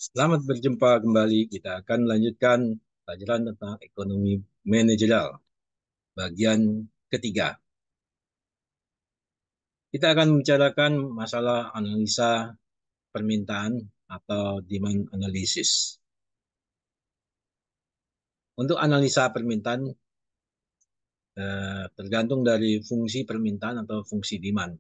Selamat berjumpa kembali. Kita akan melanjutkan pelajaran tentang ekonomi manajerial bagian ketiga. Kita akan membicarakan masalah analisa permintaan atau demand analysis. Untuk analisa permintaan tergantung dari fungsi permintaan atau fungsi demand.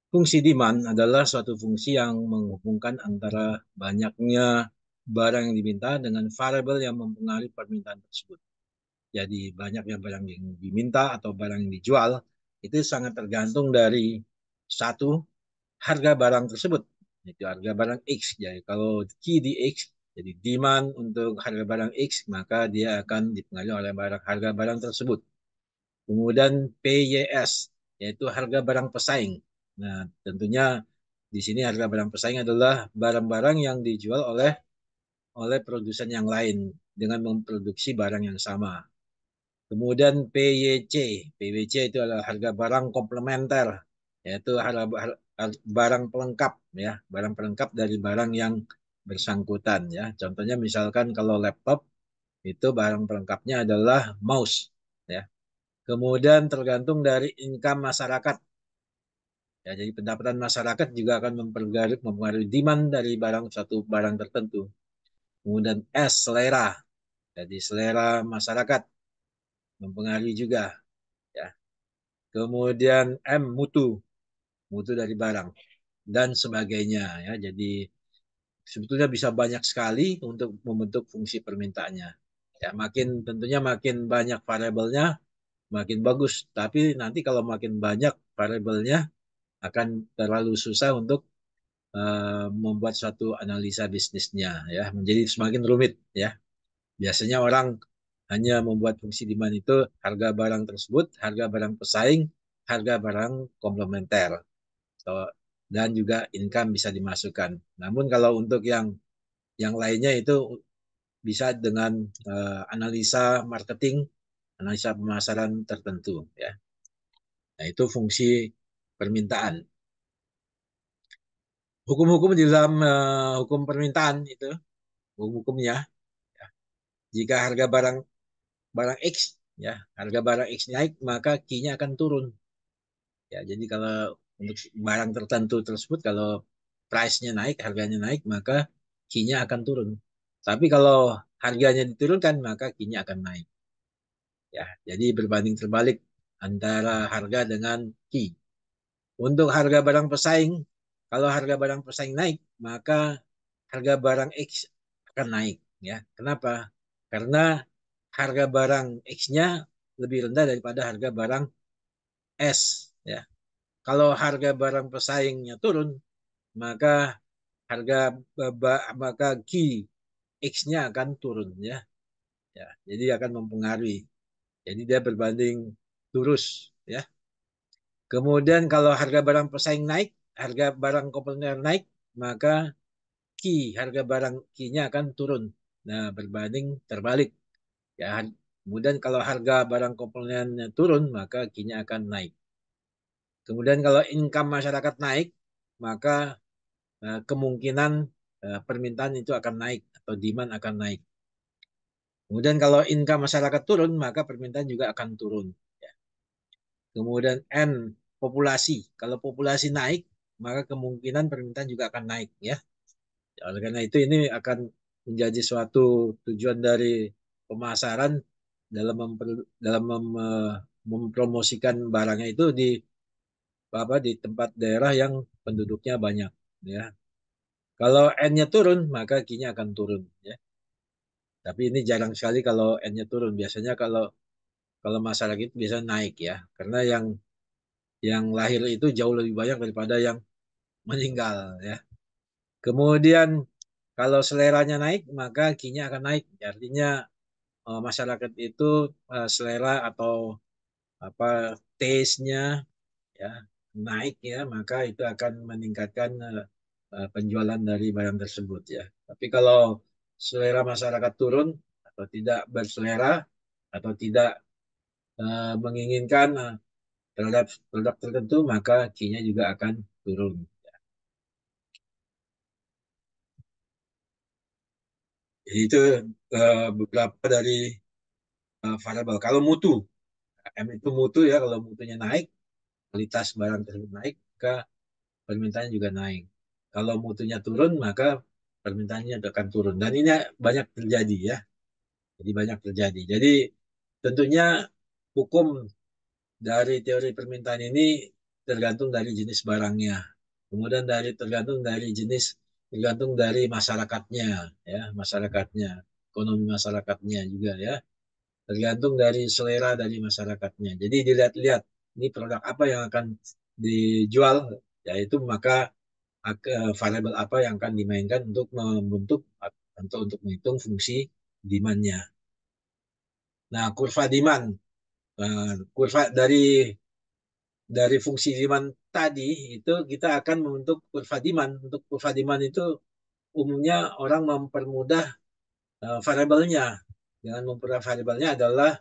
Fungsi demand adalah suatu fungsi yang menghubungkan antara banyaknya barang yang diminta dengan variabel yang mempengaruhi permintaan tersebut. Jadi banyaknya barang yang diminta atau barang yang dijual itu sangat tergantung dari satu, harga barang tersebut. Itu harga barang X. Jadi kalau key di X, jadi demand untuk harga barang X, maka dia akan dipengaruhi oleh harga barang tersebut. Kemudian PYS, yaitu harga barang pesaing. Nah, tentunya di sini harga barang pesaing adalah barang-barang yang dijual oleh produsen yang lain dengan memproduksi barang yang sama. Kemudian PYC. PYC itu adalah harga barang komplementer, yaitu harga barang pelengkap ya, barang pelengkap dari barang yang bersangkutan ya. Contohnya misalkan kalau laptop itu barang pelengkapnya adalah mouse ya. Kemudian tergantung dari income masyarakat. Ya, jadi pendapatan masyarakat juga akan mempengaruhi demand dari satu barang tertentu. Kemudian S, selera. Jadi selera masyarakat mempengaruhi juga ya. Kemudian M, mutu, mutu dari barang dan sebagainya ya. Jadi sebetulnya bisa banyak sekali untuk membentuk fungsi permintaannya. Ya, tentunya makin banyak variabelnya makin bagus. Tapi nanti kalau makin banyak variabelnya akan terlalu susah untuk membuat suatu analisa bisnisnya ya, menjadi semakin rumit ya. Biasanya orang hanya membuat fungsi demand itu harga barang tersebut, harga barang pesaing, harga barang komplementer. So, dan juga income bisa dimasukkan. Namun kalau untuk yang lainnya itu bisa dengan analisa marketing, analisa pemasaran tertentu ya. Nah, itu fungsi permintaan. Hukum-hukum di dalam hukum permintaan itu, hukum-hukumnya ya. Jika harga barang barang X ya, harga barang X naik, maka Q-nya akan turun. Ya, jadi kalau untuk barang tertentu tersebut kalau price-nya naik, harganya naik, maka Q-nya akan turun. Tapi kalau harganya diturunkan, maka Q-nya akan naik. Ya, jadi berbanding terbalik antara harga dengan Q. Untuk harga barang pesaing, kalau harga barang pesaing naik, maka harga barang X akan naik. Ya, kenapa? Karena harga barang X-nya lebih rendah daripada harga barang S. Ya, kalau harga barang pesaingnya turun, maka harga maka Q X-nya akan turun ya. Ya, jadi akan mempengaruhi. Jadi dia berbanding lurus ya. Kemudian kalau harga barang pesaing naik, harga barang kompetitor naik, maka harga barang Q-nya akan turun. Nah, berbanding terbalik ya. Kemudian kalau harga barang komponennya turun, maka Q-nya akan naik. Kemudian kalau income masyarakat naik, maka kemungkinan permintaan itu akan naik atau demand akan naik. Kemudian kalau income masyarakat turun, maka permintaan juga akan turun. Ya. Kemudian N, populasi. Kalau populasi naik, maka kemungkinan permintaan juga akan naik. Ya. Oleh karena itu ini akan menjadi suatu tujuan dari pemasaran dalam mempromosikan barangnya itu di tempat daerah yang penduduknya banyak. Ya. Kalau N-nya turun, maka Q-nya akan turun. Ya. Tapi ini jarang sekali kalau N-nya turun. Biasanya kalau kalau masyarakat itu bisa naik ya, karena yang lahir itu jauh lebih banyak daripada yang meninggal ya. Kemudian kalau seleranya naik, maka Q-nya akan naik. Artinya masyarakat itu selera atau apa taste-nya ya naik ya, maka itu akan meningkatkan penjualan dari barang tersebut ya. Tapi kalau selera masyarakat turun atau tidak berselera atau tidak menginginkan terhadap produk tertentu, maka Q-nya juga akan turun. Jadi itu beberapa dari variabel. Kalau mutu, M itu mutu ya, kalau mutunya naik, kualitas barang tersebut naik, maka permintaannya juga naik. Kalau mutunya turun, maka permintaannya akan turun. Dan ini banyak terjadi ya. Jadi banyak terjadi. Jadi tentunya hukum dari teori permintaan ini tergantung dari jenis barangnya. Kemudian tergantung dari masyarakatnya, ya, masyarakatnya, ekonomi masyarakatnya juga ya. Tergantung dari selera dari masyarakatnya. Jadi dilihat-lihat ini produk apa yang akan dijual, yaitu maka variabel apa yang akan dimainkan untuk membentuk atau untuk menghitung fungsi demand-nya. Nah, kurva demand, kurva dari fungsi demand tadi itu kita akan membentuk kurva demand. Untuk kurva demand itu umumnya orang mempermudah variabelnya. Dengan mempermudah variabelnya adalah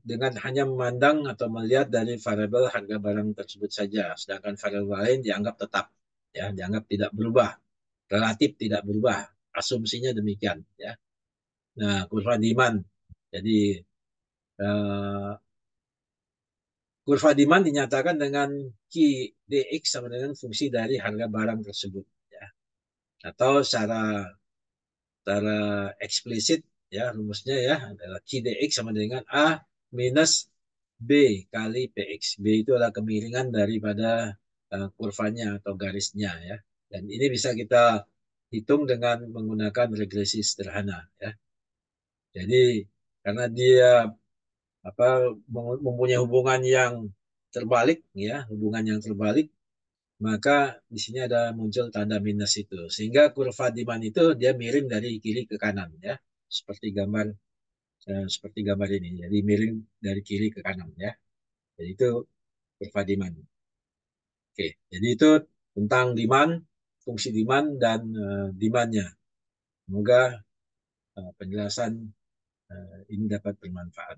dengan hanya memandang atau melihat dari variabel harga barang tersebut saja, sedangkan variabel lain dianggap tetap, ya, dianggap tidak berubah, relatif tidak berubah, asumsinya demikian, ya. Nah, kurva demand, jadi uh, kurva demand dinyatakan dengan Q dx sama dengan fungsi dari harga barang tersebut, ya. Atau secara eksplisit ya rumusnya ya adalah Q dx sama dengan A minus B kali PX. B itu adalah kemiringan daripada kurvanya atau garisnya ya. Dan ini bisa kita hitung dengan menggunakan regresi sederhana ya. Jadi karena dia apa mempunyai hubungan yang terbalik ya, hubungan yang terbalik, maka di sini ada muncul tanda minus itu. Sehingga kurva demand itu dia miring dari kiri ke kanan ya, seperti gambar ini. Jadi miring dari kiri ke kanan ya. Jadi itu kurva demand. Oke, jadi itu tentang demand, fungsi demand dan demandnya. Semoga penjelasan ini dapat bermanfaat.